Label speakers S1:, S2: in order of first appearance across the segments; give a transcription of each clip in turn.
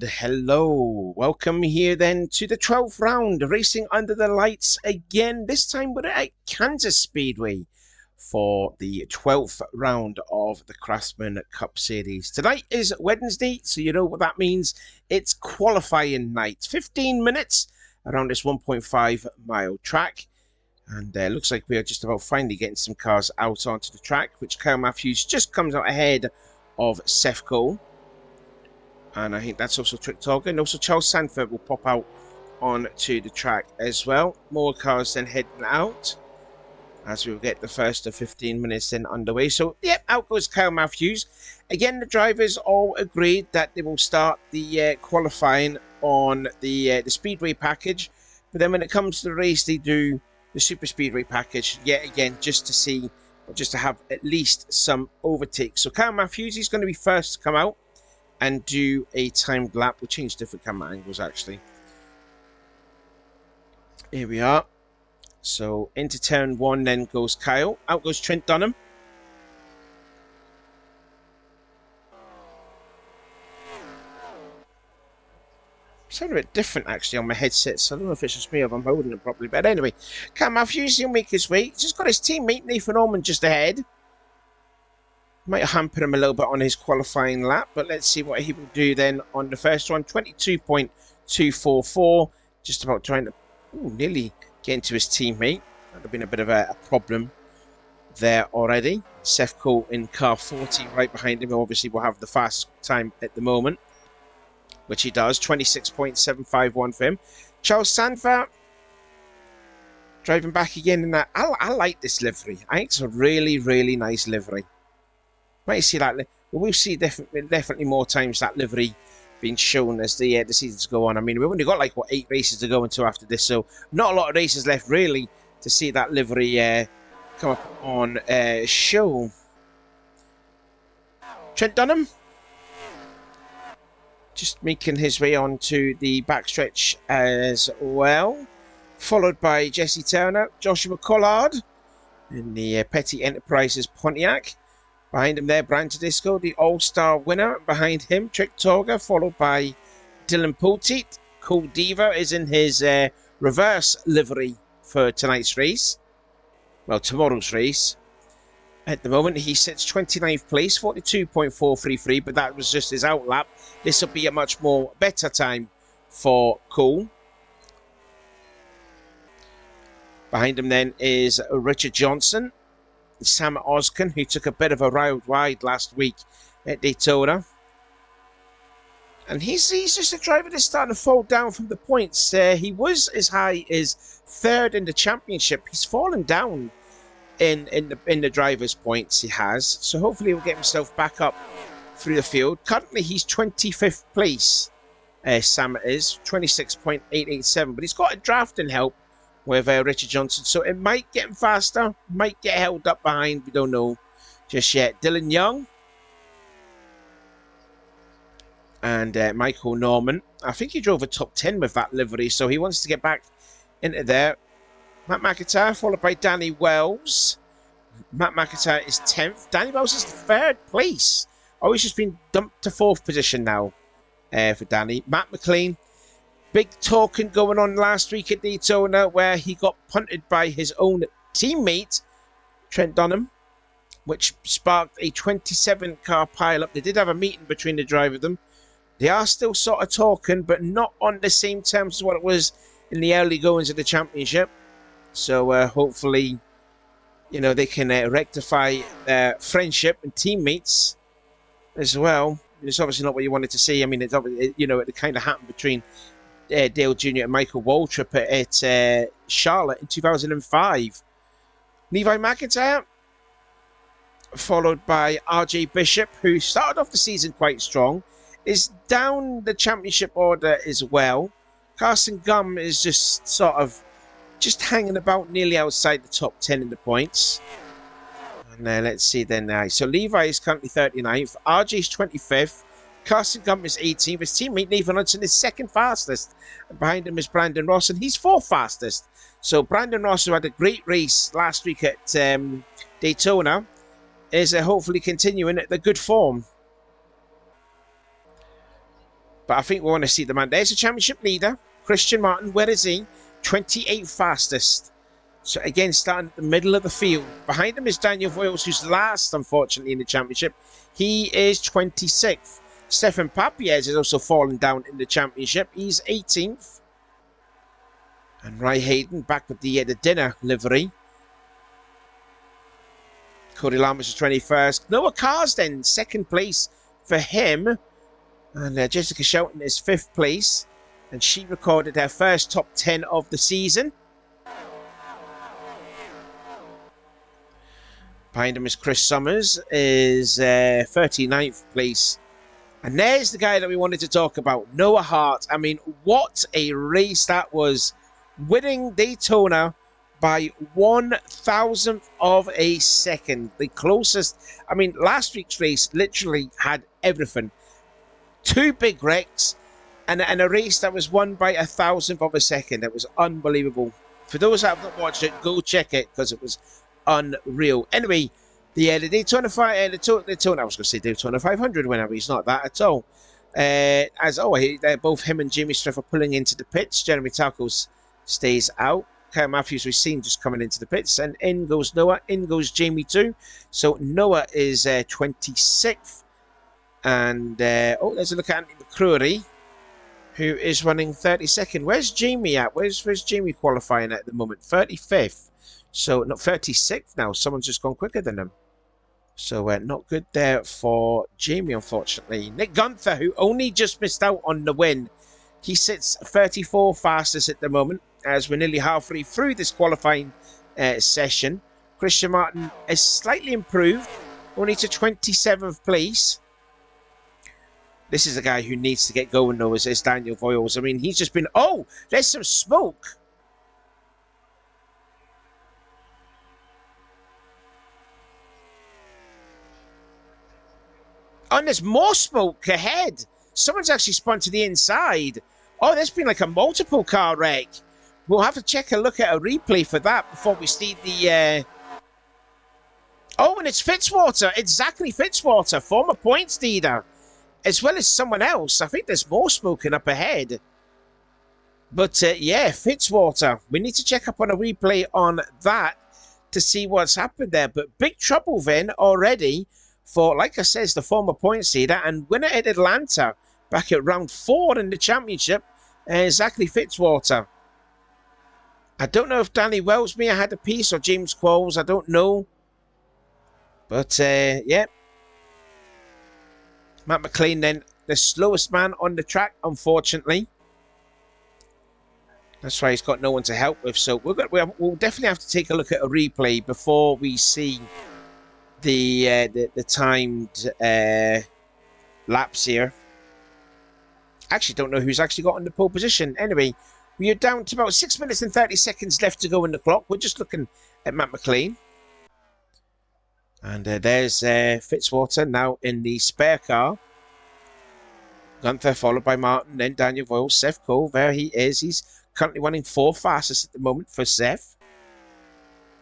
S1: hello. Welcome here then to the 12th round, racing under the lights again. This time we're at Kansas Speedway for the 12th round of the Craftsman Cup Series. Tonight is Wednesday, so you know what that means. It's qualifying night. 15 minutes around this 1.5 mile track. And looks like we are just about finally getting some cars out onto the track, which Kyle Matthews just comes out ahead of Seth Cole. And I think that's also Trick Torger. And also Charles Sanford will pop out onto the track as well. More cars then heading out as we'll get the first of 15 minutes then underway. So, yep, out goes Kyle Matthews. Again, the drivers all agreed that they will start the qualifying on the Speedway package. But then when it comes to the race, they do the Super Speedway package yet again just to see, or just to have at least some overtakes. So Kyle Matthews, he's going to be first to come out and do a timed lap. We'll change different camera angles actually. Here we are. So into turn one then goes Kyle. Out goes Trent Dunham. Sound a bit different actually on my headset, so I don't know if it's just me or if I'm holding it properly. But anyway, Kyle Matthews, he'll make his way. He's just got his teammate Nathan Norman just ahead. Might hamper him a little bit on his qualifying lap, but let's see what he will do then on the first one. 22.244. Just about trying to nearly get into his teammate. That would have been a bit of a problem there already. Seth Cole in car 40 right behind him. Obviously will have the fastest time at the moment, which he does. 26.751 for him. Charles Sanford driving back again in that. I like this livery. I think it's a really, really nice livery. Might see that. We'll see definitely more times that livery being shown as the seasons go on. I mean, we've only got like what 8 races to go until after this, so not a lot of races left really to see that livery come up on show. Trent Dunham just making his way onto the backstretch as well, followed by Jesse Turner, Joshua Collard in the Petty Enterprises Pontiac. Behind him there, Brian Tedesco, the All-Star winner. Behind him, Trick Torger, followed by Dylan Poteet. Cool Diva is in his reverse livery for tonight's race. Well, tomorrow's race. At the moment, he sits 29th place, 42.433, but that was just his outlap. This will be a much more better time for Cool. Behind him then is Richard Johnson. Sam Oskin, who took a bit of a ride last week at Daytona. And he's just a driver that's starting to fall down from the points. He was as high as third in the championship. He's fallen down in the driver's points he has. So hopefully he'll get himself back up through the field. Currently he's 25th place. Sam is 26.887. But he's got a drafting help with Richard Johnson, so it might get him faster, might get held up behind, we don't know just yet. Dylan Young and Michael Norman. I think he drove a top 10 with that livery, so he wants to get back into there. Matt McIntyre, followed by Danny Wells. Matt McIntyre is 10th. Danny Wells is 3rd place. Oh, he's just been dumped to 4th position now for Danny. Matt McLean. Big talking going on last week at Daytona where he got punted by his own teammate, Trent Dunham, which sparked a 27-car pileup. They did have a meeting between the driver of them. They are still sort of talking, but not on the same terms as what it was in the early goings of the championship. So hopefully, you know, they can rectify their friendship and teammates as well. It's obviously not what you wanted to see. I mean, it's obviously, you know, it kind of happened between Dale Jr. and Michael Waltrip at Charlotte in 2005. Levi McIntyre, followed by RJ Bishop, who started off the season quite strong, is down the championship order as well. Carson Gum is just sort of just hanging about nearly outside the top 10 in the points. And let's see then. So Levi is currently 39th, RJ is 25th, Carson Gump is 18th. His teammate Nathan Hudson is 2nd fastest. And behind him is Brandon Ross, and he's 4th fastest. So Brandon Ross, who had a great race last week at Daytona, is hopefully continuing at the good form. But I think we want to see the man. There's a championship leader, Christian Martin. Where is he? 28th fastest. So again, starting at the middle of the field. Behind him is Daniel Voiles, who's last, unfortunately, in the championship. He is 26th. Stefan Papiez is also falling down in the championship. He's 18th. And Ray Hayden back with the dinner livery. Cody Lammers is 21st. Noah Carsden, second place for him. And Jessica Shelton is 5th place. And she recorded her first top 10 of the season. Behind him is Chris Summers, is 39th place. And there's the guy that we wanted to talk about, Noah Hart. I mean, what a race that was. Winning Daytona by 1,000th of a second. The closest. I mean, last week's race literally had everything. 2 big wrecks and a race that was won by 1,000th of a second. It was unbelievable. For those that have not watched it, go check it because it was unreal. Anyway, the Daytona 500, I was going to say Daytona 500 winner, but he's not that at all. Both him and Jamie Striff are pulling into the pits. Jeremy Tacos stays out. Kyle Matthews we've seen just coming into the pits, and in goes Noah, in goes Jamie too. So Noah is 26th, and there's a look at Andy McCrory, who is running 32nd. Where's Jamie at? Where's Jamie qualifying at the moment? 35th. So not 36th now. Someone's just gone quicker than him. So not good there for Jamie, unfortunately. Nick Gunther, who only just missed out on the win. He sits 34 fastest at the moment, as we're nearly halfway through this qualifying session. Christian Martin is slightly improved, only to 27th place. This is a guy who needs to get going, though, is Daniel Voiles. I mean, he's just been... Oh, there's some smoke. Oh, and there's more smoke ahead. Someone's actually spun to the inside. Oh, there's been like a multiple car wreck. We'll have to check a look at a replay for that before we see the... Oh, and it's Fitzwater. It's Zachary Fitzwater, former points leader, as well as someone else. I think there's more smoking up ahead. But yeah, Fitzwater. We need to check up on a replay on that to see what's happened there. But big trouble then already for, like I says, the former points leader and winner at Atlanta back at round 4 in the championship, Zachary Fitzwater. I don't know if Danny Wells may have had a piece or James Qualls. I don't know. But yeah. Matt McLean then, the slowest man on the track, unfortunately. That's why he's got no one to help with. So we'll definitely have to take a look at a replay before we see the timed laps here. Actually don't know who's actually got on the pole position. Anyway, we are down to about 6 minutes and 30 seconds left to go in the clock. We're just looking at Matt McLean. And there's Fitzwater now in the spare car. Gunther followed by Martin, then Daniel Voiles, Seth Cole. There he is. He's currently running 4th fastest at the moment for Seth.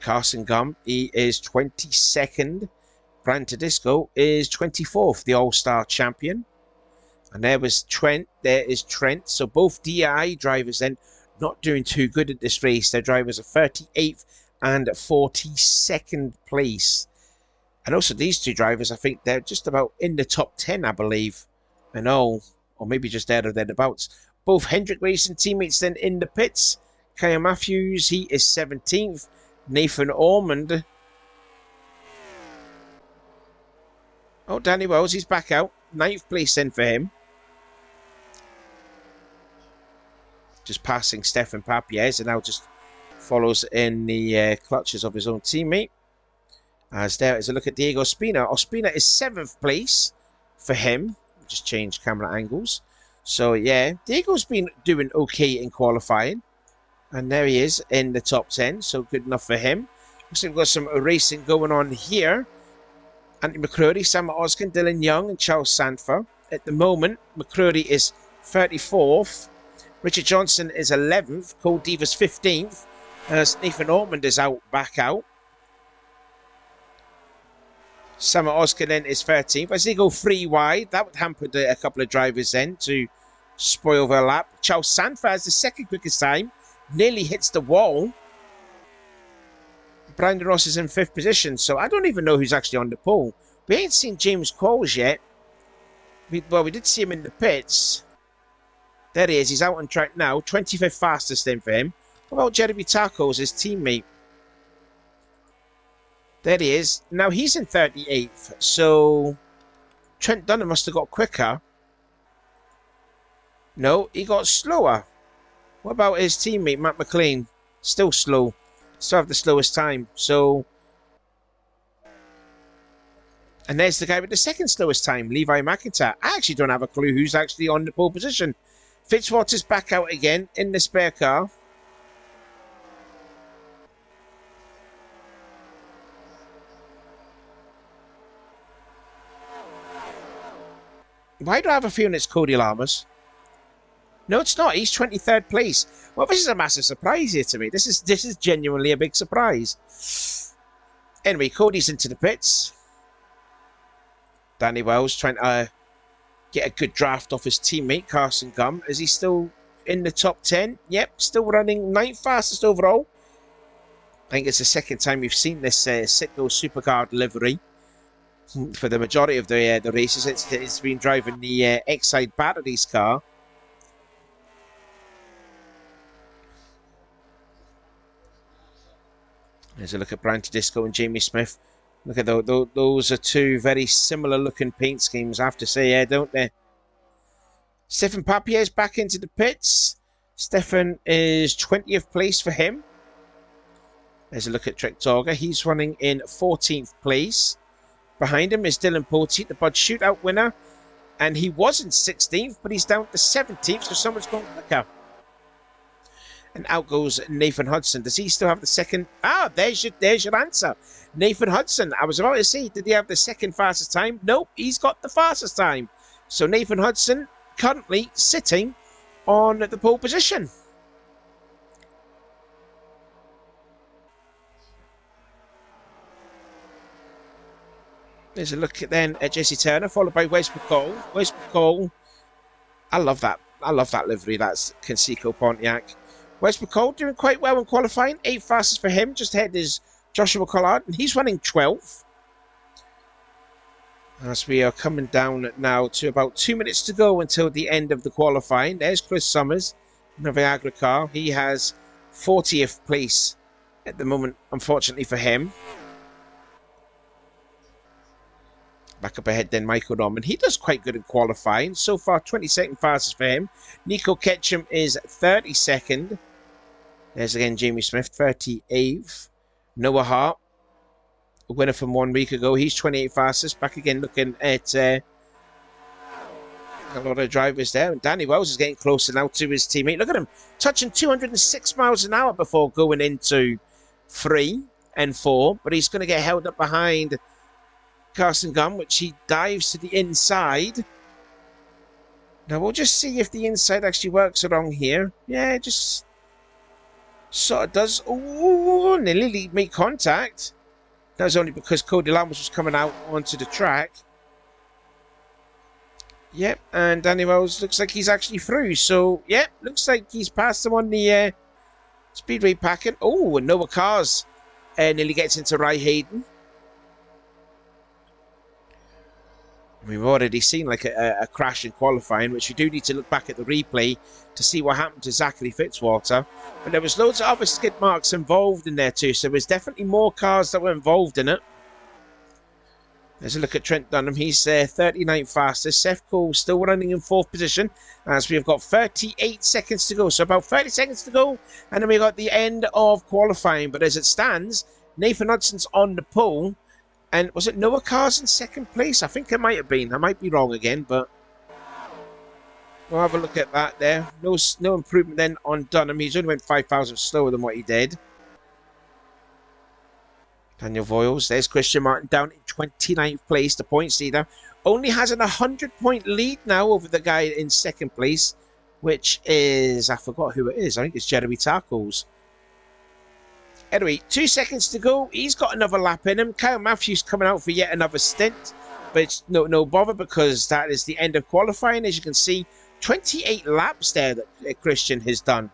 S1: Carson Gum, he is 22nd. Brand Tedesco is 24th, the All-Star champion. And there was Trent. There is Trent. So both DI drivers then not doing too good at this race. Their drivers are 38th and 42nd place. And also these two drivers, I think they're just about in the top 10, I believe. I know. Or maybe just there or thereabouts. Both Hendrick Racing teammates then in the pits. Kyle Matthews, he is 17th. Nathan Ormond. Oh, Danny Wells, he's back out. 9th place then for him. Just passing Stefan Papiez and now just follows in the clutches of his own teammate. As there is a look at Diego Ospina. Ospina is 7th place for him. Just change camera angles. So yeah, Diego's been doing okay in qualifying. And there he is in the top 10. So good enough for him. Looks like we've got some racing going on here. Andy McCrory, Sam Oskin, Dylan Young and Charles Sanford. At the moment, McCrory is 34th. Richard Johnson is 11th. Cole Divas 15th. As Nathan Ormond is back out. Summer Oscar then is 13th. As they go 3 wide, that would hamper a couple of drivers then to spoil the lap. Charles Sanford has the second quickest time. Nearly hits the wall. Brandon Ross is in 5th position, so I don't even know who's actually on the pole. We ain't seen James Qualls yet. We did see him in the pits. There he is. He's out on track now. 25th fastest then for him. What about Jeremy Tacos, his teammate? There he is. Now he's in 38th, so Trent Dunham must have got quicker. No, he got slower. What about his teammate, Matt McLean? Still slow. Still have the slowest time. So, and there's the guy with the second slowest time, Levi McIntyre. I actually don't have a clue who's actually on the pole position. Fitzwater's back out again in the spare car. Why do I have a feeling it's Cody Lammers? No, it's not. He's 23rd place. Well, this is a massive surprise here to me. This is genuinely a big surprise. Anyway, Cody's into the pits. Danny Wells trying to get a good draft off his teammate, Carson Gum. Is he still in the top 10? Yep, still running 9th fastest overall. I think it's the second time we've seen this Sitco Supercar livery. For the majority of the races, it's been driving the Excite Batteries car. There's a look at Brian Tedisco and Jamie Smith. Look at those are two very similar looking paint schemes, I have to say, don't they? Stefan Papier's back into the pits. Stefan is 20th place for him. There's a look at Trek Torger. He's running in 14th place. Behind him is Dylan Poteet, the Bud Shootout winner. And he was in 16th, but he's down to 17th, so someone's gone quicker. And out goes Nathan Hudson. Does he still have the second? Ah, there's your answer. Nathan Hudson. I was about to say, did he have the second fastest time? Nope, he's got the fastest time. So Nathan Hudson currently sitting on the pole position. There's a look then at Jesse Turner, followed by Wes McCall. Wes McCall. I love that livery. That's Conseco Pontiac. Wes McCall doing quite well in qualifying. 8th fastest for him. Just ahead is Joshua Collard, and he's running 12th. As we are coming down now to about 2 minutes to go until the end of the qualifying. There's Chris Summers in a Viagra car. He has 40th place at the moment, unfortunately for him. Back up ahead then, Michael Norman. He does quite good in qualifying. So far, 22nd fastest for him. Nico Ketchum is 32nd. There's again Jamie Smith, 38th. Noah Hart, a winner from 1 week ago. He's 28th fastest. Back again looking at a lot of drivers there. And Danny Wells is getting closer now to his teammate. Look at him, touching 206 miles an hour before going into 3 and 4. But he's going to get held up behind Carson Gunn, which he dives to the inside. Now we'll just see if the inside actually works along here. Yeah, it just sort of does. Oh, nearly make contact. That was only because Cody Lambert was coming out onto the track. Yep, and Danny Wells looks like he's actually through. So, yep, looks like he's passed him on the Speedway packet. Oh, and Noah Cars nearly gets into Ry Hayden. We've already seen like a crash in qualifying, which we do need to look back at the replay to see what happened to Zachary Fitzwater. But there was loads of other skid marks involved in there too, so there's definitely more cars that were involved in it. There's a look at Trent Dunham. He's 39th fastest. Seth Cole still running in 4th position as we've got 38 seconds to go. So about 30 seconds to go, and then we've got the end of qualifying. But as it stands, Nathan Hudson's on the pole. And was it Noah Cars in 2nd place? I think it might have been. I might be wrong again, but we'll have a look at that there. No improvement then on Dunham. He's only went 5,000 slower than what he did. Daniel Voiles. There's Christian Martin down in 29th place. The points leader only has an 100-point lead now over the guy in 2nd place, which is, I forgot who it is. I think it's Jeremy Tacos. Anyway, 2 seconds to go. He's got another lap in him. Kyle Matthews coming out for yet another stint. But it's no bother because that is the end of qualifying. As you can see, 28 laps there that Christian has done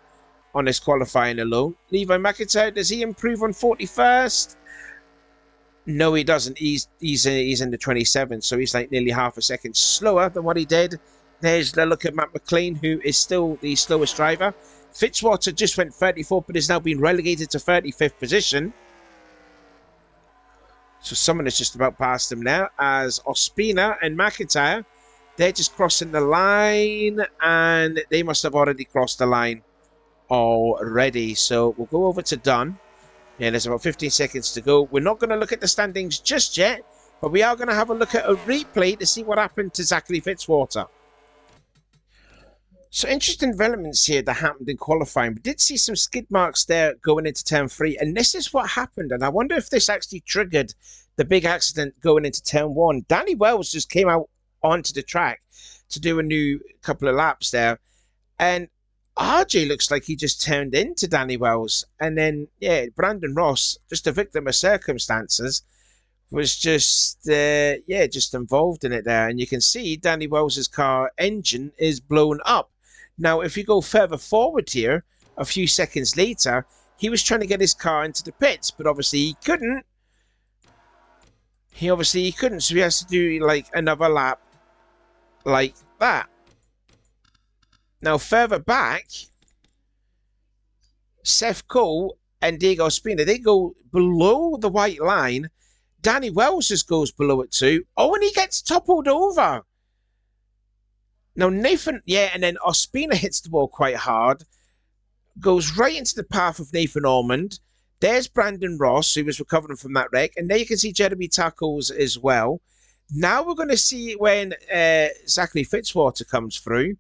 S1: on this qualifying alone. Levi McIntyre, does he improve on 41st? No, he doesn't. He's in the 27th, so he's like nearly half a second slower than what he did. There's the look at Matt McLean, who is still the slowest driver. Fitzwater just went 34th, but has now been relegated to 35th position. So someone is just about past him now, as Ospina and McIntyre, they're just crossing the line, and they must have already crossed the line already. So we'll go over to Dunn. Yeah, there's about 15 seconds to go. We're not going to look at the standings just yet, but we are going to have a look at a replay to see what happened to Zachary Fitzwater. So interesting developments here that happened in qualifying. We did see some skid marks there going into turn 3, and this is what happened. And I wonder if this actually triggered the big accident going into turn 1. Danny Wells just came out onto the track to do a new couple of laps there, and RJ looks like he just turned into Danny Wells. And then, yeah, Brandon Ross, just a victim of circumstances, was just, just involved in it there. And you can see Danny Wells' car engine is blown up. Now, if you go further forward here, a few seconds later, he was trying to get his car into the pits, but obviously he couldn't. He couldn't, so he has to do, like, another lap like that. Now, further back, Seth Cole and Diego Ospina, they go below the white line. Danny Wells just goes below it too. Oh, and he gets toppled over. Now, Nathan, and then Ospina hits the wall quite hard. Goes right into the path of Nathan Ormond. There's Brandon Ross, who was recovering from that wreck. And there you can see Jeremy Tackles as well. Now we're going to see when Zachary Fitzwater comes through.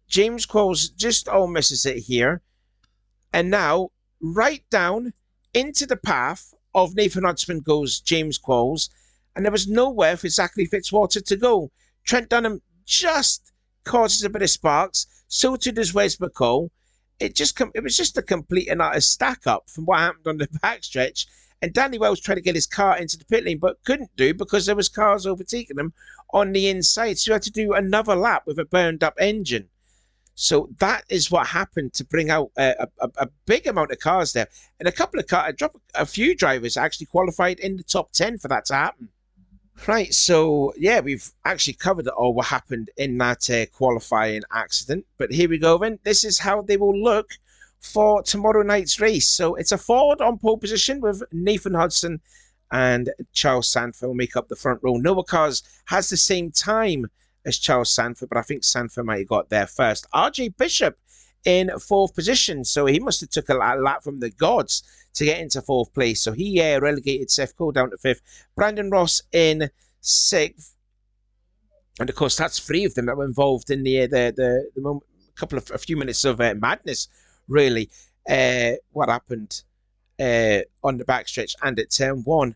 S1: James Qualls just misses it here. And now, right down into the path of Nathan Hudson goes James Qualls. And there was nowhere for Zachary Fitzwater to go. Trent Dunham just causes a bit of sparks. So too does Wes McCall. It was just a complete and utter stack up from what happened on the backstretch. And Danny Wells tried to get his car into the pit lane, but couldn't do because there was cars overtaking him on the inside. So he had to do another lap with a burned up engine. So that is what happened to bring out a big amount of cars there. And a few drivers actually qualified in the top 10 for that to happen. Right, so yeah, we've actually covered it all what happened in that qualifying accident. But here we go then. This is how they will look for tomorrow night's race. So it's a Ford on pole position with Nathan Hudson and Charles Sanford will make up the front row. Noah Cars has the same time as Charles Sanford, but I think Sanford might have got there first. RJ Bishop in 4th position, so he must have took a lap from the gods to get into 4th place. So he relegated Seth Cole down to 5th. Brandon Ross in 6th, and of course that's 3 of them that were involved in a few minutes of madness. Really, what happened on the backstretch and at turn 1.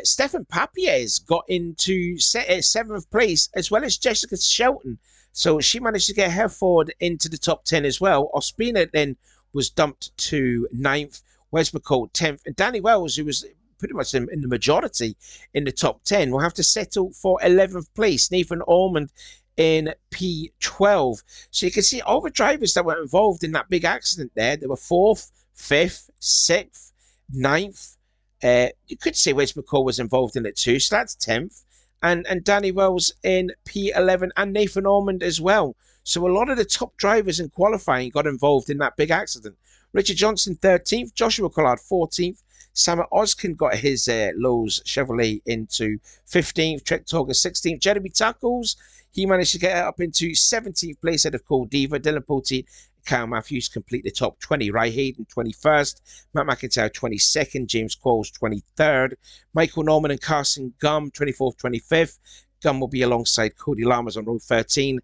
S1: Stefan Papiers got into 7th place, as well as Jessica Shelton. So she managed to get her Ford into the top 10 as well. Ospina then was dumped to 9th. Wes McCall 10th. And Danny Wells, who was pretty much in the majority in the top 10, will have to settle for 11th place. Nathan Ormond in P12. So you can see all the drivers that were involved in that big accident there. They were 4th, 5th, 6th, 9th. You could say Wes McCall was involved in it too, so that's 10th. And Danny Wells in P11 and Nathan Ormond as well. So a lot of the top drivers in qualifying got involved in that big accident. Richard Johnson 13th, Joshua Collard 14th, Sam Oskin got his Lowe's Chevrolet into 15th, Trek Torger 16th, Jeremy Tackles, he managed to get up into 17th place out of Cole Diva, Dylan Poteet, Kyle Matthews complete the top 20. Ry Hayden 21st, Matt McIntyre 22nd, James Qualls 23rd, Michael Norman and Carson Gum 24th, 25th. Gum will be alongside Cody Lammers on row 13.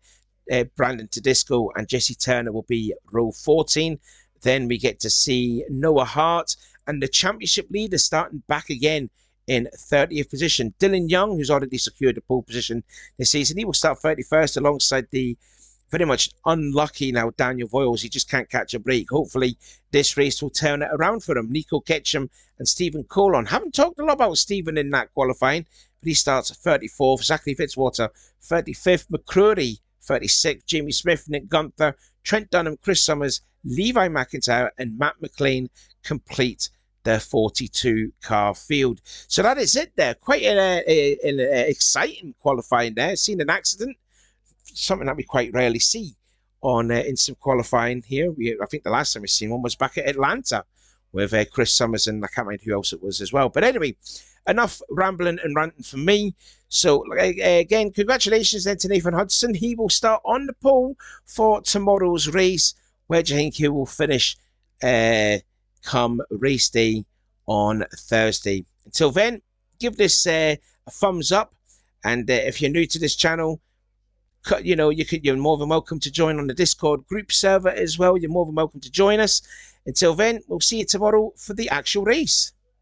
S1: Brandon Tedesco and Jesse Turner will be row 14. Then we get to see Noah Hart and the championship leader starting back again in 30th position. Dylan Young, who's already secured the pole position this season, he will start 31st alongside the very much unlucky now Daniel Voiles. He just can't catch a break. Hopefully this race will turn it around for him. Nico Ketchum and Stephen Colon. Haven't talked a lot about Stephen in that qualifying, but he starts 34th. Zachary Fitzwater 35th. McCrory 36. Jamie Smith, Nick Gunther, Trent Dunham, Chris Summers, Levi McIntyre, and Matt McLean complete their 42 car field. So that is it there. Quite an exciting qualifying there. Seen an accident, something that we quite rarely see on instant qualifying here. I think the last time we seen one was back at Atlanta with Chris Summers, and I can't remember who else it was as well. But anyway, enough rambling and ranting from me. So again, congratulations then to Nathan Hudson. He will start on the pole for tomorrow's race. Where do you think he will finish come race day on Thursday? Until then, give this a thumbs up. And if you're new to this channel, you're more than welcome to join on the Discord group server as well. You're more than welcome to join us. Until then, we'll see you tomorrow for the actual race.